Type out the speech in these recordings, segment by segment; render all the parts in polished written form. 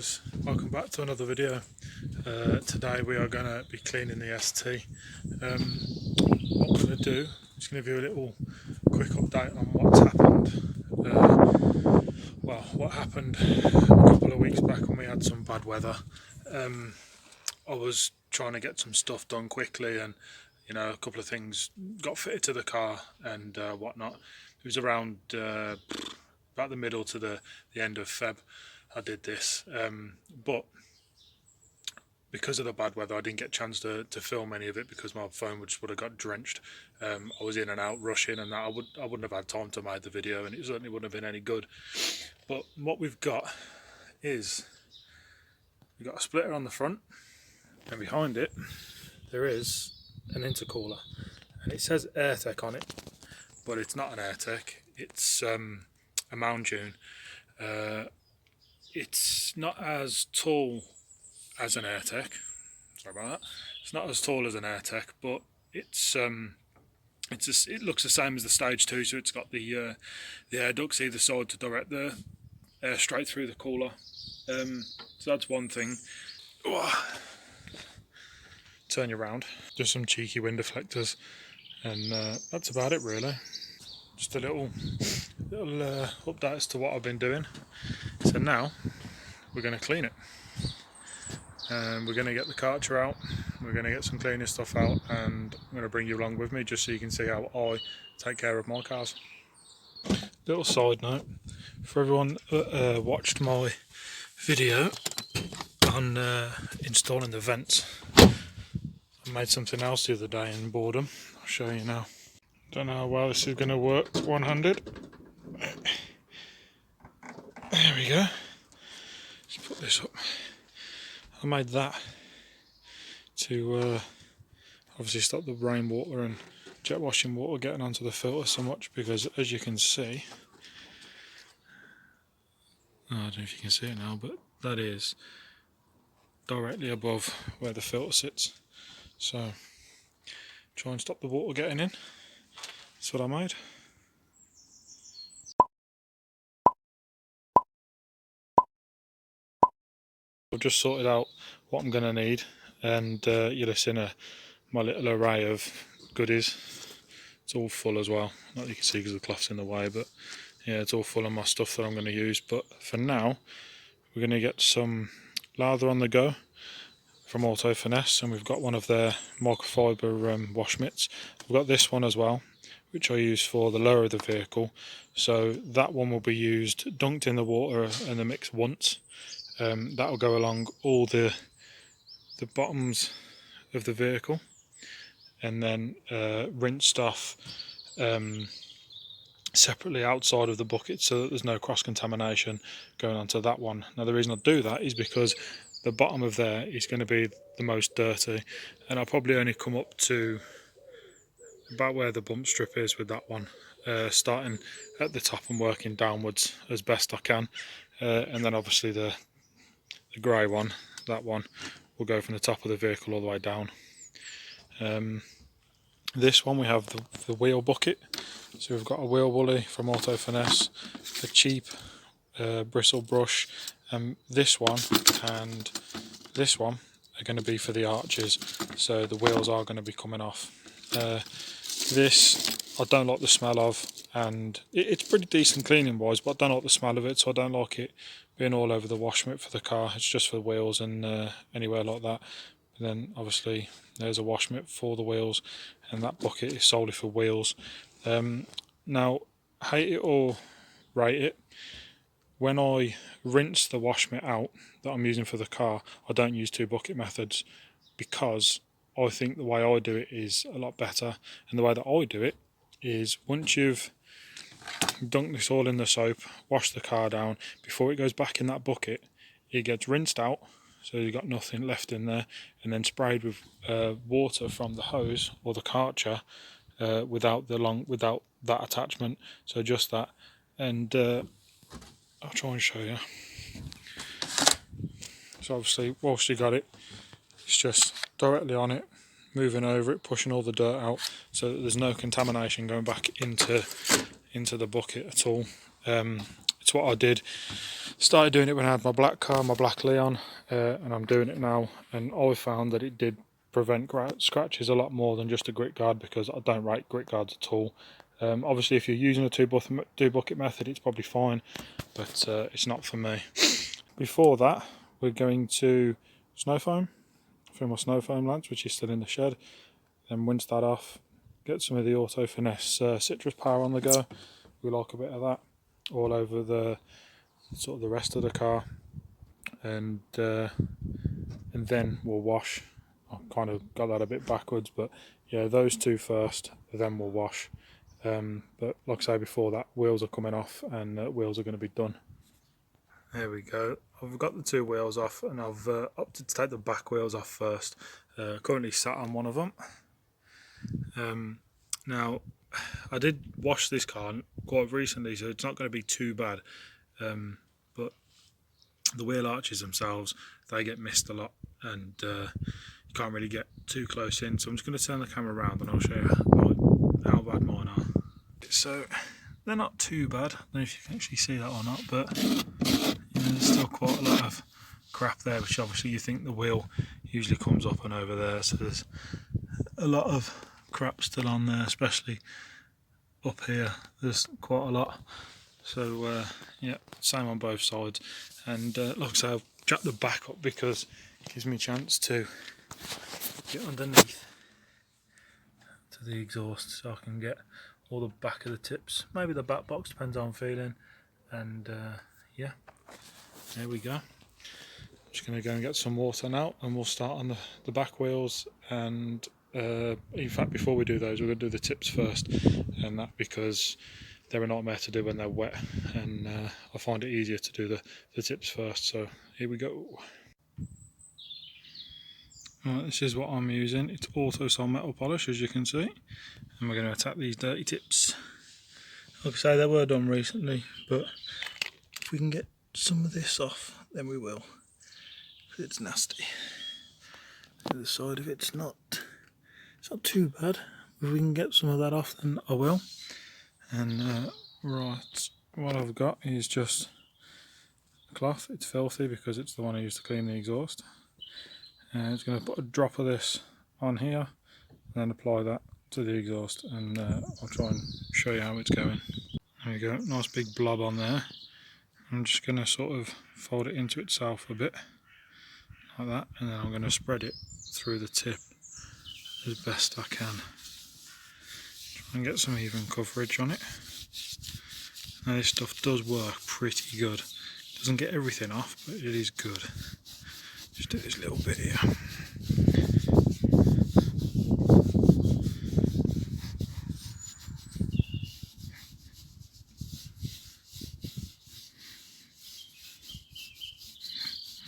guys, welcome back to another video. Today we are going to be cleaning the ST. What we're going to do is going to give you a little quick update on what's happened. What happened a couple of weeks back when we had some bad weather. I was trying to get some stuff done quickly, and a couple of things got fitted to the car and whatnot. It was around about the middle to the end of Feb I did this, but because of the bad weather I didn't get a chance to film any of it because my phone would have got drenched. I was in and out rushing, and that I wouldn't have had time to make the video, and it certainly wouldn't have been any good. But what we've got is we've got a splitter on the front, and behind it there is an intercooler, and it says AirTech on it, but it's not an AirTech. It's a Mount Dune. It's not as tall as an AirTech. Sorry about that. It's not as tall as an AirTech, but it looks the same as the Stage 2. So it's got the air ducts either side to direct the air straight through the cooler. So that's one thing. Turn you around. Just some cheeky wind deflectors, and that's about it really. Just a little update as to what I've been doing. So now we're going to clean it, and we're going to get the Karcher out, we're going to get some cleaning stuff out, and I'm going to bring you along with me just so you can see how I take care of my cars. Little side note for everyone that watched my video on installing the vents. I made something else the other day in boredom. I'll show you now. Don't know how well this is going to work one-handed. There we go. Let's put this up. I made that to obviously stop the rainwater and jet washing water getting onto the filter so much, because as you can see, I don't know if you can see it now, but that is directly above where the filter sits. So try and stop the water getting in. That's what I made. I've just sorted out what I'm going to need, and you'll have seen my little array of goodies. It's all full as well, not you can see because the cloth's in the way, but yeah, it's all full of my stuff that I'm going to use. But for now we're going to get some lather on the go from Auto Finesse, and we've got one of their microfiber wash mitts. We've got this one as well, which I use for the lower of the vehicle. So that one will be used dunked in the water and the mix once. That will go along all the bottoms of the vehicle, and then rinsed off separately outside of the bucket so that there's no cross-contamination going onto that one. Now the reason I do that is because the bottom of there is going to be the most dirty, and I'll probably only come up to about where the bump strip is with that one, starting at the top and working downwards as best I can, and then obviously the grey one, that one, will go from the top of the vehicle all the way down. This one we have the wheel bucket, so we've got a wheel woolly from Auto Finesse, a cheap bristle brush, and this one and this one are going to be for the arches, so the wheels are going to be coming off. This I don't like the smell of, and it's pretty decent cleaning wise, but I don't like the smell of it, so I don't like it being all over the wash mitt for the car. It's just for the wheels and anywhere like that. And then obviously there's a wash mitt for the wheels, and that bucket is solely for wheels. Now, hate it or rate it, when I rinse the wash mitt out that I'm using for the car, I don't use two bucket methods, because I think the way I do it is a lot better. And the way that I do it is, once you've dunked this all in the soap, wash the car down, before it goes back in that bucket, it gets rinsed out, so you've got nothing left in there, and then sprayed with water from the hose or the Karcher, without that attachment, so just that. And I'll try and show you. So obviously whilst you got it, it's just directly on it, moving over it, pushing all the dirt out so that there's no contamination going back into the bucket at all. It's what I did Started doing it when I had my black car, my black Leon, and I'm doing it now, and I found that it did prevent scratches a lot more than just a grit guard, because I don't rate grit guards at all. Obviously if you're using a two bucket method it's probably fine, but it's not for me. Before that we're going to snow foam, fill my snow foam lance which is still in the shed, then rinse that off, get some of the Auto Finesse citrus power on the go. We like a bit of that all over the sort of the rest of the car, and then we'll wash. I kind of got that a bit backwards, but yeah, those two first, then we'll wash. But like I say before that, wheels are coming off and wheels are going to be done. There we go. I've got the two wheels off, and I've opted to take the back wheels off first. Currently sat on one of them. Now, I did wash this car quite recently, so it's not going to be too bad. But the wheel arches themselves, they get missed a lot, and you can't really get too close in. So I'm just going to turn the camera around and I'll show you how bad mine are. So they're not too bad. I don't know if you can actually see that or not, but you know, there's still quite a lot of crap there, which obviously you think the wheel usually comes up and over there. So there's a lot of crap still on there, especially up here. There's quite a lot. So yeah, same on both sides. And like I say, I've jacked the back up because it gives me a chance to get underneath to the exhaust, so I can get all the back of the tips, maybe the back box, depends how I'm feeling. And yeah, there we go. Just going to go and get some water now, and we'll start on the back wheels. And in fact, before we do those, we're going to do the tips first, and that because they're a nightmare to do when they're wet, and I find it easier to do the tips first. So here we go. Right, this is what I'm using. It's Autosol metal polish, as you can see, and we're going to attack these dirty tips. Like I say, they were done recently, but if we can get some of this off, then we will. It's nasty. The other side of it's not too bad. If we can get some of that off, then I will. And right, what I've got is just cloth. It's filthy because it's the one I used to clean the exhaust. And it's going to put a drop of this on here and then apply that to the exhaust, and I'll try and show you how it's going. There we go, nice big blob on there. I'm just going to sort of fold it into itself a bit like that, and then I'm going to spread it through the tip as best I can. Try and get some even coverage on it. Now this stuff does work pretty good. Doesn't get everything off, but it is good. Just do this little bit here.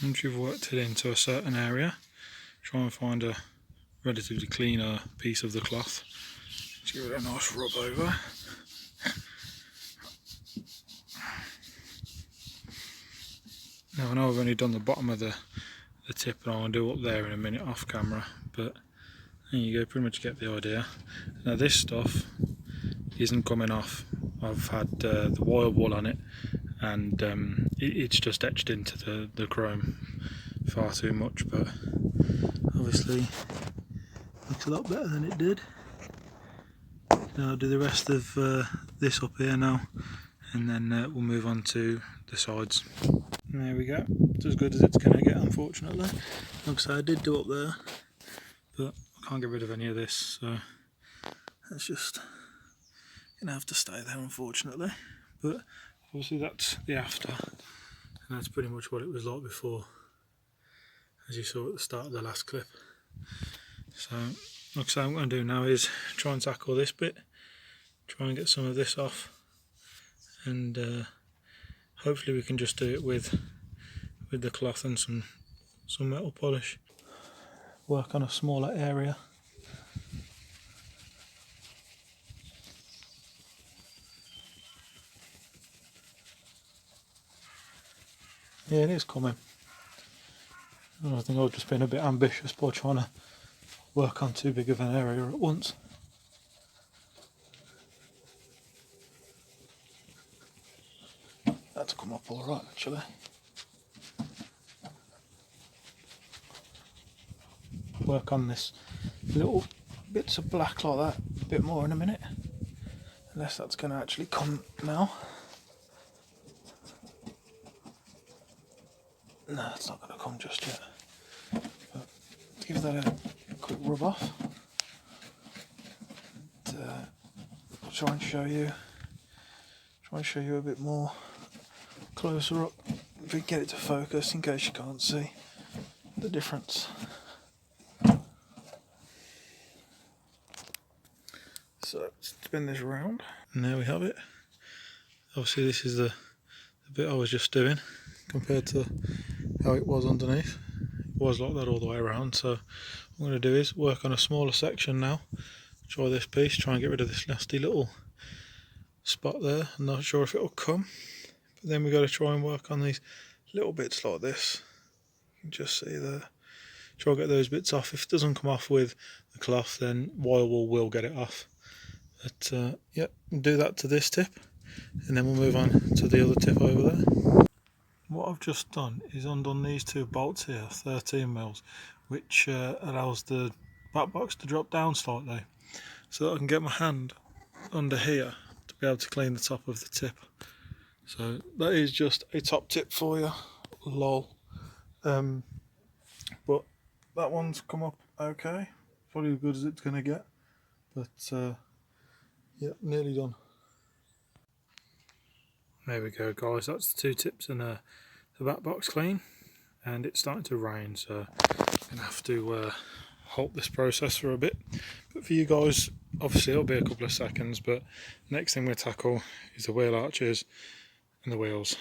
Once you've worked it into a certain area, try and find a relatively cleaner piece of the cloth. Just give it a nice rub over. Now I know I've only done the bottom of the tip, and I'll do up there in a minute off camera, but there you go, pretty much get the idea. Now this stuff isn't coming off. I've had the wire wool on it, and it's just etched into the chrome far too much, but obviously looks a lot better than it did. Now I'll do the rest of this up here now, and then we'll move on to the sides. And there we go, it's as good as it's going to get, unfortunately. Like I say, I did do up there, but I can't get rid of any of this, so that's just going to have to stay there, unfortunately. But obviously that's the after, and that's pretty much what it was like before, as you saw at the start of the last clip. So like I say, what I'm going to do now is try and tackle this bit, try and get some of this off, and hopefully we can just do it with the cloth and some metal polish. Work on a smaller area. Yeah, it is coming. I think I've just been a bit ambitious by trying to work on too big of an area at once. That's come up alright actually. work on this little bits of black like that a bit more in a minute, unless that's going to actually come now. No, it's not going to come just yet. But give that a quick rub off. And, I'll try and show you a bit more closer up. If we get it to focus, in case you can't see the difference. So spin this around, and there we have it. Obviously, this is the bit I was just doing compared to how it was underneath. It was like that all the way around. So what I'm going to do is work on a smaller section now. Try this piece, try and get rid of this nasty little spot there. I'm not sure if it'll come, but then we've got to try and work on these little bits like this. You can just see there. Try and get those bits off. If it doesn't come off with the cloth, then wire wool will get it off. But yeah, we'll do that to this tip, and then we'll move on to the other tip over there. What I've just done is undone these two bolts here, 13 mils, which allows the back box to drop down slightly, so that I can get my hand under here to be able to clean the top of the tip. So that is just a top tip for you, lol. But that one's come up okay, probably as good as it's going to get, but yeah, nearly done. There we go, guys, that's the two tips and the back box clean, and it's starting to rain, so I'm going to have to halt this process for a bit. But for you guys, obviously it'll be a couple of seconds, but next thing we tackle is the wheel arches and the wheels.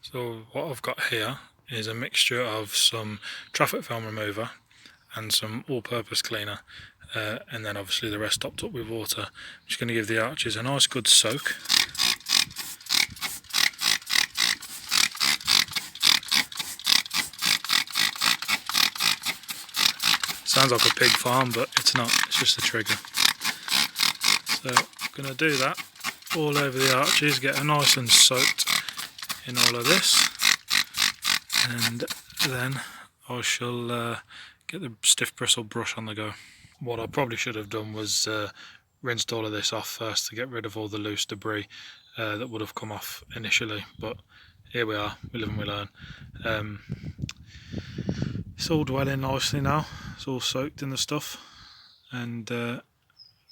So what I've got here is a mixture of some traffic film remover and some all-purpose cleaner, and then obviously the rest topped up with water. I'm just going to give the arches a nice good soak. Sounds like a pig farm, but it's not, it's just a trigger. So I'm going to do that all over the arches, get it nice and soaked in all of this, and then I shall get the stiff bristle brush on the go. What I probably should have done was rinsed all of this off first to get rid of all the loose debris that would have come off initially, but here we are, we live and we learn. It's all dwelling nicely now, it's all soaked in the stuff, and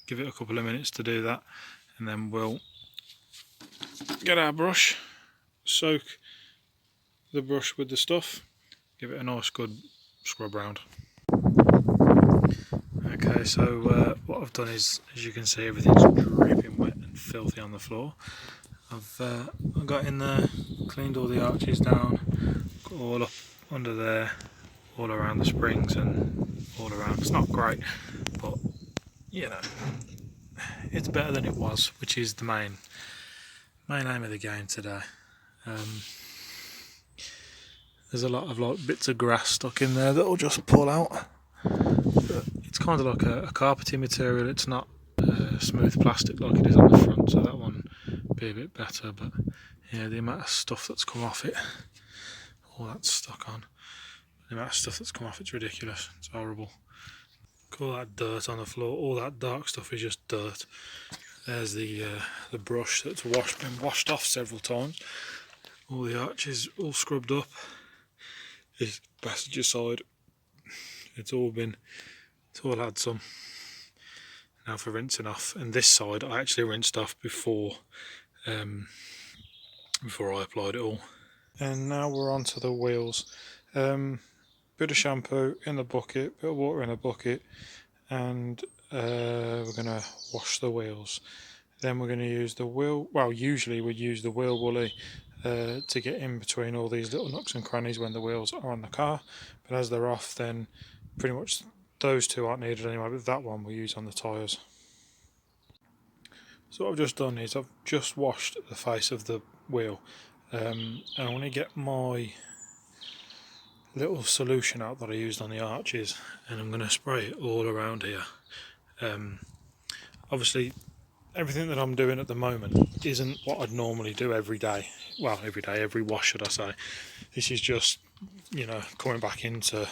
give it a couple of minutes to do that, and then we'll get our brush, soak the brush with the stuff, give it a nice good scrub round. Okay, so what I've done is, as you can see, everything's dripping wet and filthy on the floor. I've got in there, cleaned all the arches down, got all up under there, all around the springs and all around. It's not great, but you know, it's better than it was, which is the main aim of the game today. There's a lot of like bits of grass stuck in there that will just pull out. But it's kind of like a carpeting material. It's not smooth plastic like it is on the front, so that one would be a bit better. But yeah, the amount of stuff that's come off it, all that's stuck on. The amount of stuff that's come off, it's ridiculous. It's horrible. Look, all that dirt on the floor, all that dark stuff is just dirt. There's the brush that's been washed off several times. All the arches all scrubbed up. This passenger side, it's all had some. Now for rinsing off, and this side I actually rinsed off before I applied it all. And now we're on to the wheels. Bit of shampoo in the bucket, bit of water in a bucket, and we're going to wash the wheels. Then we're going to use the wheel, well usually we use the wheel woolly to get in between all these little nooks and crannies when the wheels are on the car, but as they're off then pretty much those two aren't needed anyway, but that one we use on the tyres. So what I've just done is I've just washed the face of the wheel, and I want to get my little solution out that I used on the arches, and I'm going to spray it all around here. Obviously everything that I'm doing at the moment isn't what I'd normally do every day. Well, every wash should I say. This is just, you know, coming back into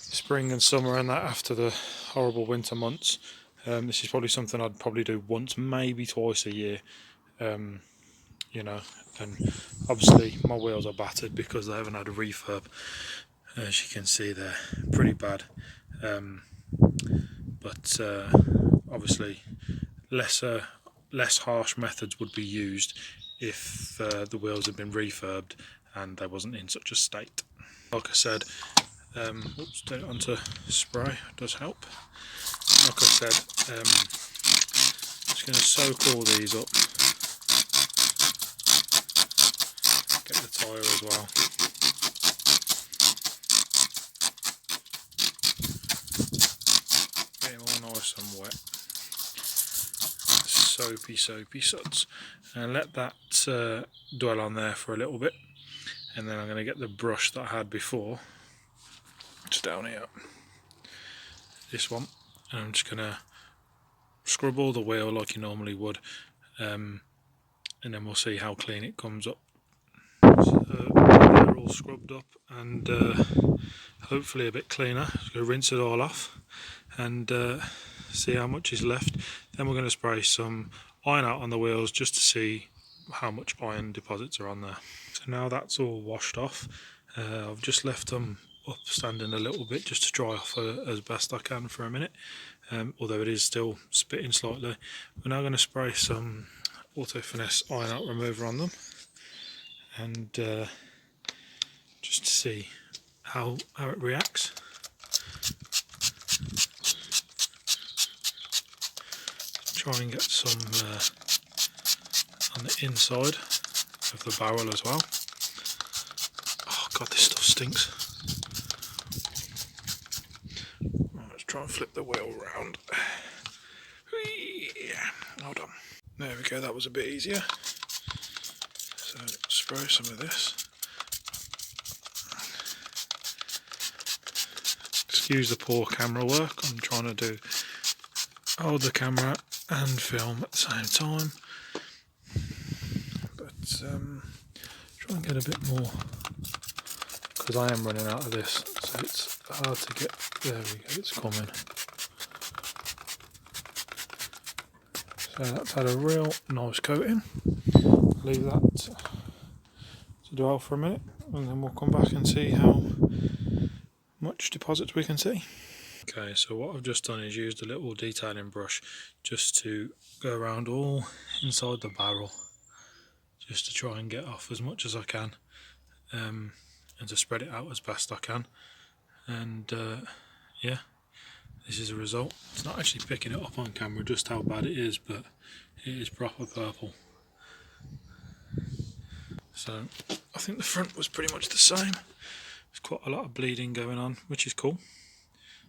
spring and summer and that after the horrible winter months. This is probably something I'd probably do once, maybe twice a year. You know, and obviously my wheels are battered because they haven't had a refurb. As you can see, they're pretty bad. But obviously less harsh methods would be used if the wheels had been refurbed and they wasn't in such a state. Like I said, oops, turn it onto spray, it does help. Like I said, just going to soak all these up. Get the tyre as well. Get them all nice and wet. Soapy suds. And let that dwell on there for a little bit. And then I'm going to get the brush that I had before. It's down here. This one. And I'm just going to scrub all the wheel like you normally would. And then we'll see how clean it comes up. So they're all scrubbed up and hopefully a bit cleaner. Just going to rinse it all off and see how much is left. Then we're going to spray some iron out on the wheels just to see how much iron deposits are on there. So now that's all washed off. I've just left them up standing a little bit just to dry off as best I can for a minute, although it is still spitting slightly. We're now going to spray some Auto Finesse iron out remover on them and just to see how it reacts. Try and get some on the inside of the barrel as well. Oh god, this stuff stinks. Right, let's try and flip the wheel round. Hold on. There we go, that was a bit easier. So spray some of this. Excuse the poor camera work, I'm trying to hold the camera and film at the same time. But try and get a bit more, because I am running out of this, so it's hard to get. There we go, it's coming. So that's had a real nice coating. Leave that to dwell for a minute and then we'll come back and see how much deposits we can see. Okay, so what I've just done is used a little detailing brush just to go around all inside the barrel, just to try and get off as much as I can, and to spread it out as best I can. And yeah, this is a result. It's not actually picking it up on camera just how bad it is, but it is proper purple. So I think the front was pretty much the same. There's quite a lot of bleeding going on, which is cool.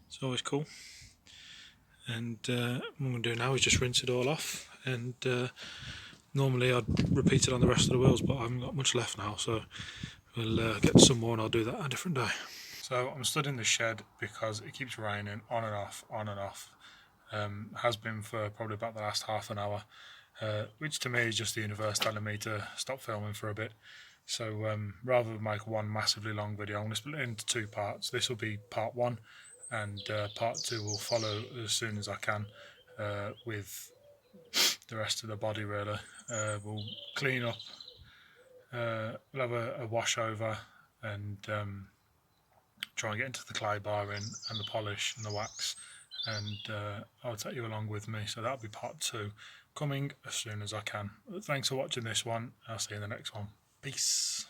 It's always cool. And what I'm going to do now is just rinse it all off, and normally I'd repeat it on the rest of the wheels, but I haven't got much left now, so we'll get some more and I'll do that a different day. So I'm stood in the shed because it keeps raining on and off, on and off. Has been for probably about the last half an hour, which to me is just the universe telling me to stop filming for a bit. So rather than make one massively long video, I'm going to split it into two parts. This will be part one, and part two will follow as soon as I can with the rest of the body really. We'll clean up, we'll have a wash over and try and get into the clay barring and the polish and the wax, and I'll take you along with me. So that'll be part two, coming as soon as I can. Thanks for watching this one. I'll see you in the next one. Peace.